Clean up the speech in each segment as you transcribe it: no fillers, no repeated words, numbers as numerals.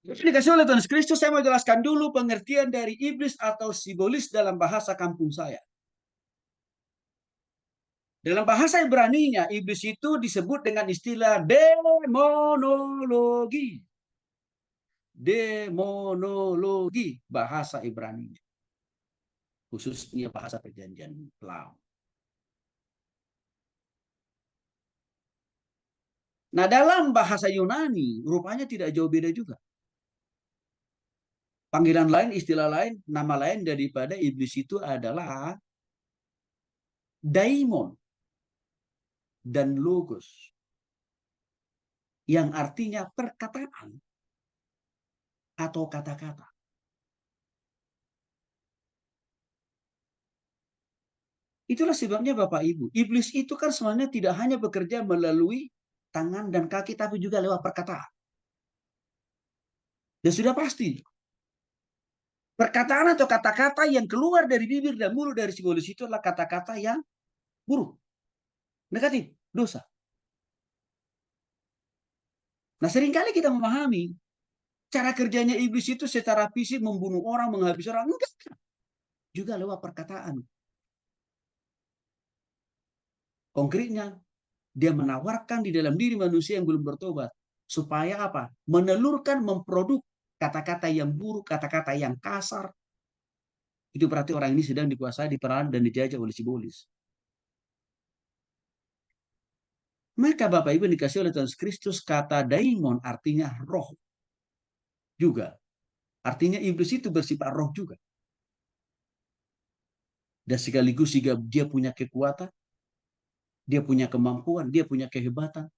Dikasih oleh Tuhan Yesus Kristus, saya mau jelaskan dulu pengertian dari iblis atau sibolis dalam bahasa kampung saya. Dalam bahasa Ibrani-nya, iblis itu disebut dengan istilah demonologi. Demonologi bahasa Ibrani-nya. Khususnya bahasa perjanjian lama. Nah, dalam bahasa Yunani, rupanya tidak jauh beda juga. Panggilan lain, istilah lain, nama lain daripada iblis itu adalah daimon dan logos. Yang artinya perkataan atau kata-kata. Itulah sebabnya Bapak Ibu, iblis itu kan sebenarnya tidak hanya bekerja melalui tangan dan kaki, tapi juga lewat perkataan. Dan sudah pasti, perkataan atau kata-kata yang keluar dari bibir dan mulut dari sibolis itu adalah kata-kata yang buruk, negatif, dosa. Nah, seringkali kita memahami cara kerjanya iblis itu secara fisik membunuh orang, menghabisi orang. Enggak. Juga lewat perkataan. Konkretnya, dia menawarkan di dalam diri manusia yang belum bertobat. Supaya apa? Menelurkan, memproduk kata-kata yang buruk, kata-kata yang kasar. Itu berarti orang ini sedang dikuasai, diperan, dan dijajah oleh sibolis. Maka Bapak Ibu dikasih oleh Tuhan Kristus, kata daimon artinya roh juga. Artinya iblis itu bersifat roh juga. Dan sekaligus jika dia punya kekuatan, dia punya kemampuan, dia punya kehebatan.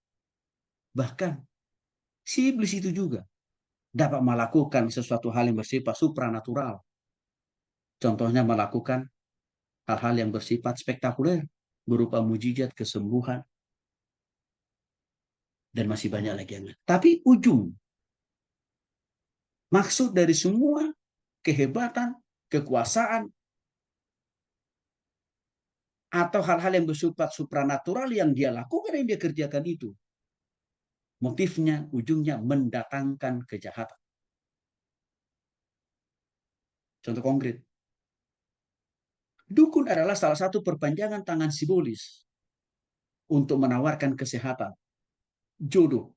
Bahkan si iblis itu juga dapat melakukan sesuatu hal yang bersifat supranatural. Contohnya melakukan hal-hal yang bersifat spektakuler, berupa mujizat, kesembuhan, dan masih banyak lagi yang lain. Tapi maksud dari semua kehebatan, kekuasaan, atau hal-hal yang bersifat supranatural yang dia lakukan, yang dia kerjakan itu, motifnya, ujungnya mendatangkan kejahatan. Contoh konkret, dukun adalah salah satu perpanjangan tangan sibolis untuk menawarkan kesehatan, jodoh,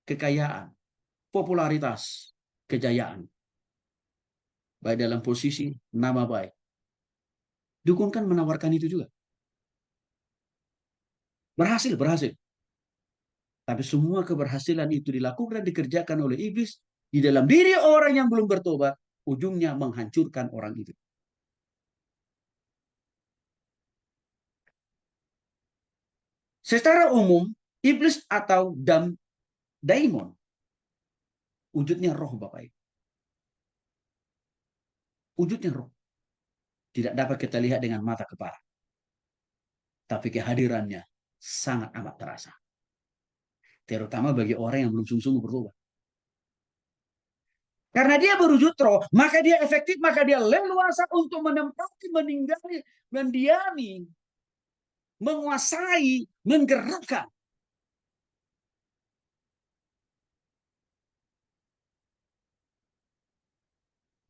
kekayaan, popularitas, kejayaan. Baik dalam posisi nama baik. Dukun kan menawarkan itu juga. Berhasil, berhasil. Tapi semua keberhasilan itu dilakukan dan dikerjakan oleh iblis di dalam diri orang yang belum bertobat, ujungnya menghancurkan orang itu. Secara umum, iblis atau daimon, wujudnya roh Bapak Ibu. Wujudnya roh. Tidak dapat kita lihat dengan mata kepala. Tapi kehadirannya sangat amat terasa. Terutama bagi orang yang belum sungguh-sungguh bertobat. Karena dia berwujud roh, maka dia efektif, maka dia leluasa untuk menempati, meninggali, mendiami, menguasai, menggerakkan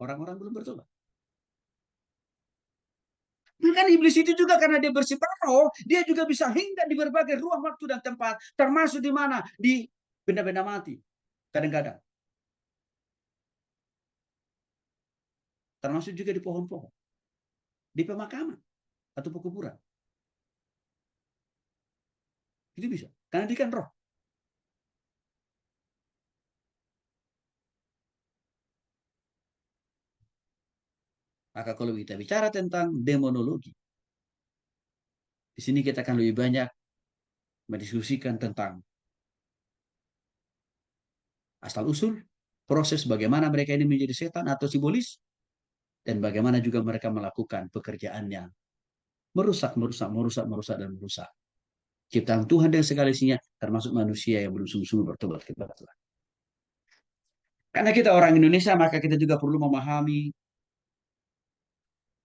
orang-orang belum bertobat. Bahkan iblis itu juga karena dia bersifat roh, dia juga bisa hingga di berbagai ruang, waktu, dan tempat. Termasuk di mana? Di benda-benda mati. Kadang-kadang. Termasuk juga di pohon-pohon. Di pemakaman. Atau pekuburan. Itu bisa. Karena dia kan roh. Maka kalau kita bicara tentang demonologi, di sini kita akan lebih banyak mendiskusikan tentang asal-usul, proses bagaimana mereka ini menjadi setan atau sibolis, dan bagaimana juga mereka melakukan pekerjaannya. Merusak, merusak, merusak, merusak, dan merusak ciptaan Tuhan dan segala isinya, termasuk manusia yang belum sungguh-sungguh bertobat kepada Tuhan. Karena kita orang Indonesia, maka kita juga perlu memahami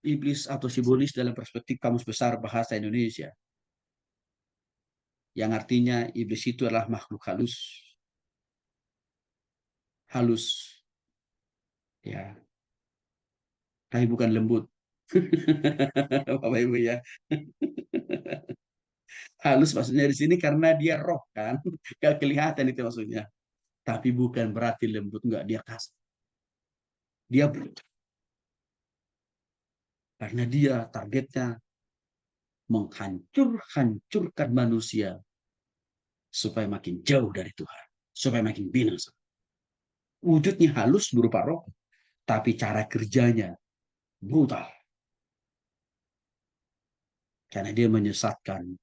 iblis atau sibolis dalam perspektif Kamus Besar Bahasa Indonesia. Yang artinya iblis itu adalah makhluk halus. Halus. Ya, tapi bukan lembut. Bapak Ibu ya. Halus maksudnya di sini karena dia roh kan. Gak kelihatan itu maksudnya. Tapi bukan berarti lembut, enggak, dia kasar. Dia brutal. Karena dia targetnya menghancurkan manusia supaya makin jauh dari Tuhan. Supaya makin binasa. Wujudnya halus berupa roh, tapi cara kerjanya brutal. Karena dia menyesatkan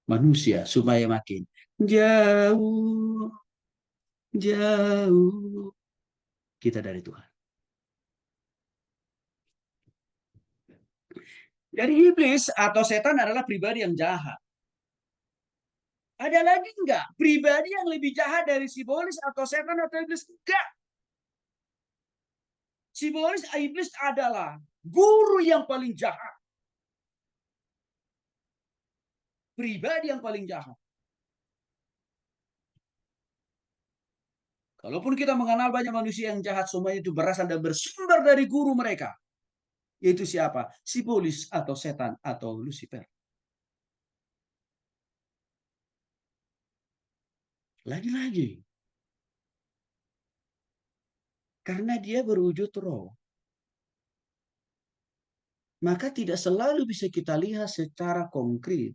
manusia supaya makin jauh, jauh kita dari Tuhan. Dari iblis atau setan adalah pribadi yang jahat. Ada lagi enggak pribadi yang lebih jahat dari sibolis atau setan atau iblis? Enggak. Sibolis iblis adalah guru yang paling jahat. Pribadi yang paling jahat. Kalaupun kita mengenal banyak manusia yang jahat, semuanya itu berasal dan bersumber dari guru mereka. Yaitu siapa? Sibolis atau setan atau Lucifer. Lagi-lagi. Karena dia berwujud roh. Maka tidak selalu bisa kita lihat secara konkret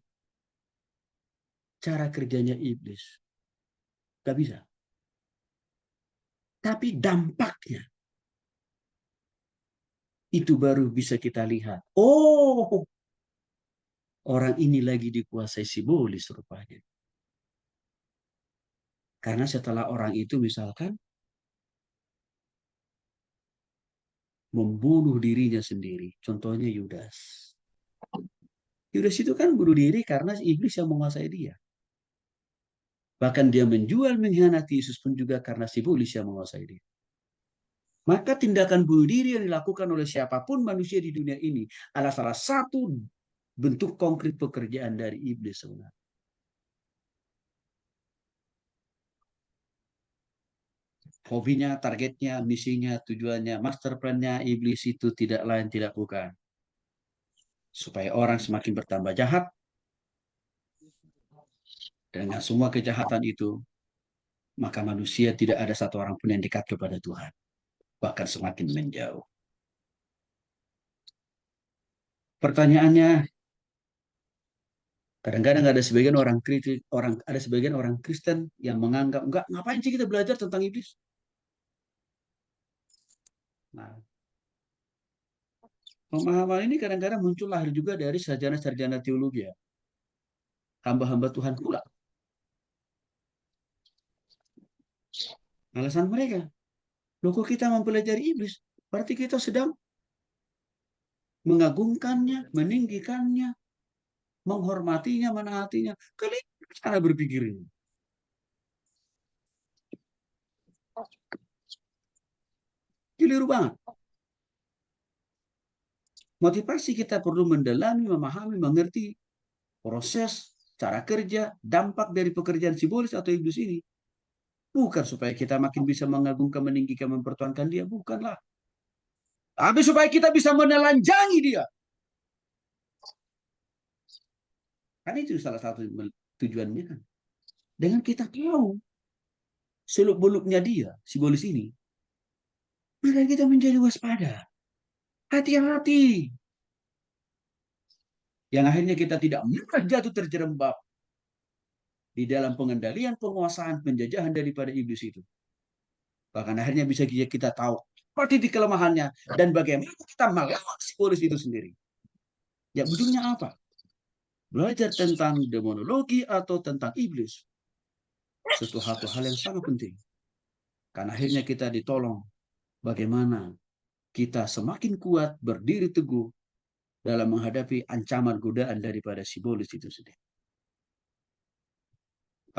cara kerjanya iblis. Gak bisa. Tapi dampaknya itu baru bisa kita lihat. Oh, orang ini lagi dikuasai sibolis rupanya. Karena setelah orang itu misalkan membunuh dirinya sendiri. Contohnya Yudas. Yudas itu kan bunuh diri karena iblis yang menguasai dia. Bahkan dia menjual, mengkhianati Yesus pun juga karena sibolis yang menguasai dia. Maka tindakan bunuh diri yang dilakukan oleh siapapun manusia di dunia ini adalah salah satu bentuk konkret pekerjaan dari iblis sebenarnya. Hobinya, targetnya, misinya, tujuannya, master plan-nya iblis itu tidak lain tidak bukan. Supaya orang semakin bertambah jahat, dengan semua kejahatan itu, maka manusia tidak ada satu orang pun yang dekat kepada Tuhan. Bahkan semakin menjauh. Pertanyaannya, kadang-kadang ada sebagian orang kritik, ada sebagian orang Kristen yang menganggap enggak, ngapain sih kita belajar tentang iblis? Nah, pemahaman ini kadang-kadang muncul lahir juga dari sarjana-sarjana teologi ya, hamba-hamba Tuhan pula. Alasan mereka, loh kok kita mempelajari iblis? Berarti kita sedang mengagungkannya, meninggikannya, menghormatinya, menaatinya. Kalian cara berpikir ini. Keliru banget. Motivasi kita perlu mendalami, memahami, mengerti proses, cara kerja, dampak dari pekerjaan simbolis atau iblis ini. Bukan supaya kita makin bisa mengagungkan, meninggikan, mempertuankan dia. Bukanlah. Tapi supaya kita bisa menelanjangi dia. Kan itu salah satu tujuannya kan. Dengan kita tahu seluk-beluknya dia, simbolis ini. Maka kita menjadi waspada. Hati-hati. Yang akhirnya kita tidak mudah jatuh terjerembab di dalam pengendalian, penguasaan, penjajahan daripada iblis itu. Bahkan akhirnya bisa kita tahu apa titik kelemahannya dan bagaimana kita melawan simbolis itu sendiri. Ya ujungnya apa? Belajar tentang demonologi atau tentang iblis. Satu hal yang sangat penting. Karena akhirnya kita ditolong bagaimana kita semakin kuat berdiri teguh dalam menghadapi ancaman godaan daripada simbolis itu sendiri.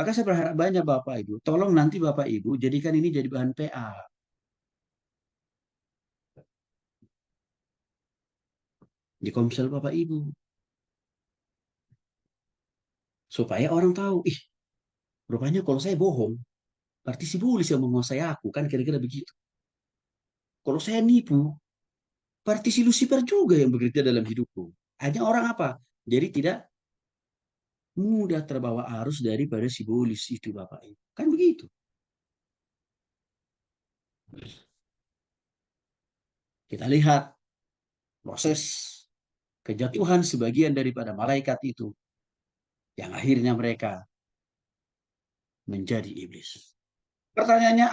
Maka saya berharap banyak Bapak Ibu, tolong nanti Bapak Ibu jadikan ini jadi bahan PA di komsel Bapak Ibu. Supaya orang tahu, ih rupanya kalau saya bohong, berarti simbolis yang menguasai aku, kan kira-kira begitu. Kalau saya nipu, berarti si Lucifer juga yang bekerja dalam hidupku. Hanya orang apa? Jadi tidak mudah terbawa arus daripada si bolis itu Bapak Ibu. Kan begitu. Kita lihat proses kejatuhan sebagian daripada malaikat itu yang akhirnya mereka menjadi iblis. Pertanyaannya,